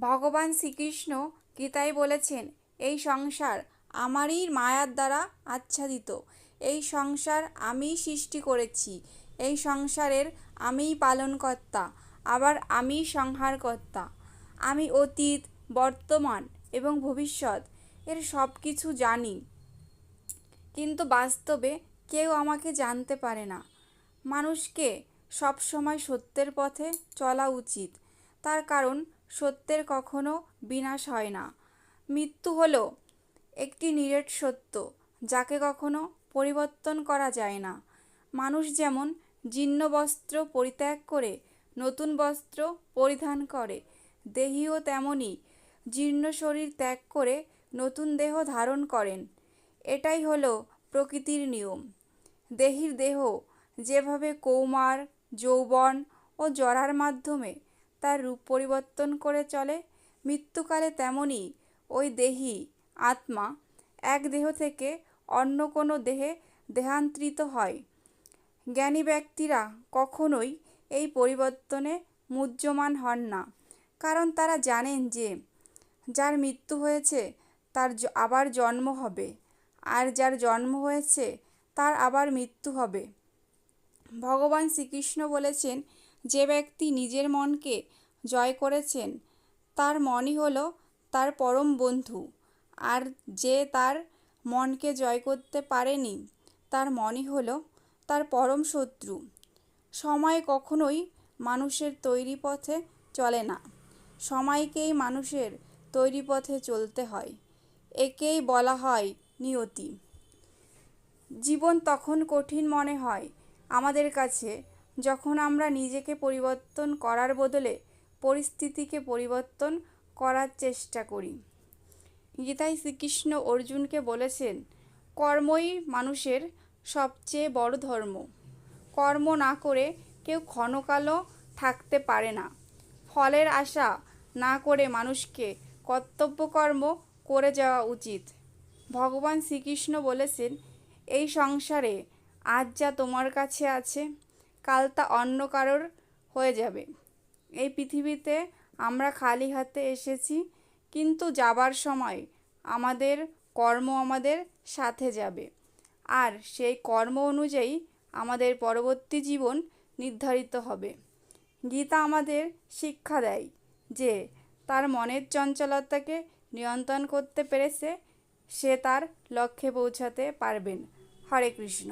ভগবান শ্রীকৃষ্ণ গীতায় বলেছেন, এই সংসার আমারই মায়ার দ্বারা আচ্ছাদিত। এই সংসার আমিই সৃষ্টি করেছি। এই সংসারের আমিই পালনকর্তা, আবার আমিই সংহারকর্তা। আমি অতীত, বর্তমান এবং ভবিষ্যৎ এর সব কিছু জানি, কিন্তু বাস্তবে কেউ আমাকে জানতে পারে না। মানুষকে সবসময় সত্যের পথে চলা উচিত, তার কারণ সত্যের কখনো বিনাশ হয় না। মৃত্যু হলো একটি নিরেট সত্য, যাকে কখনো পরিবর্তন করা যায় না। মানুষ যেমন জীর্ণ বস্ত্র পরিত্যাগ করে নতুন বস্ত্র পরিধান করে, দেহীও তেমনি জীর্ণ শরীর ত্যাগ করে নতুন দেহ ধারণ করেন। এটাই হলো প্রকৃতির নিয়ম। দেহীর দেহ যেভাবে কৌমার, যৌবন ও জরার মাধ্যমে তার রূপ পরিবর্তন করে চলে, মৃত্যুকালে তেমনি ওই দেহী আত্মা এক দেহ থেকে অন্য কোনো দেহে দেহান্তরিত হয়। জ্ঞানী ব্যক্তিরা কখনোই এই পরিবর্তনে মুহ্যমান হন না, কারণ তারা জানেন যে যার মৃত্যু হয়েছে তার আবার জন্ম হবে, আর যার জন্ম হয়েছে তার আবার মৃত্যু হবে। ভগবান শ্রীকৃষ্ণ বলেছেন, যে ব্যক্তি নিজের মনকে জয় করেছেন তার মনই হলো তার পরম বন্ধু, আর যে তার মনকে জয় করতে পারেনি তার মনই হলো তার পরম শত্রু। সময় কখনোই মানুষের তৈরি পথে চলে না, সময়কেই মানুষের তৈরি পথে চলতে হয়। একেই বলা হয় নিয়তি। জীবন তখন কঠিন মনে হয় আমাদের কাছে যখন আমরা নিজেকে পরিবর্তন করার বদলে পরিস্থিতিকে পরিবর্তন করার চেষ্টা করি। গীতায় শ্রীকৃষ্ণ অর্জুনকে বলেছেন, কর্মই মানুষের সবচেয়ে বড় ধর্ম। কর্ম না করে কেউ ক্ষণকালও থাকতে পারে না। ফলের আশা না করে মানুষকে কর্তব্যকর্ম করে যাওয়া উচিত। ভগবান শ্রীকৃষ্ণ বলেছেন, এই সংসারে আজ যা তোমার কাছে আছে, কাল তা অন্য কারোর হয়ে যাবে। এই পৃথিবীতে আমরা খালি হাতে এসেছি, কিন্তু যাবার সময় আমাদের কর্ম আমাদের সাথে যাবে, আর সেই কর্ম অনুযায়ী আমাদের পরবর্তী জীবন নির্ধারিত হবে। গীতা আমাদের শিক্ষা দেয় যে তার মনের চঞ্চলতাকে নিয়ন্ত্রণ করতে পেরেছে সে তার লক্ষ্যে পৌঁছাতে পারবেন। হরে কৃষ্ণ।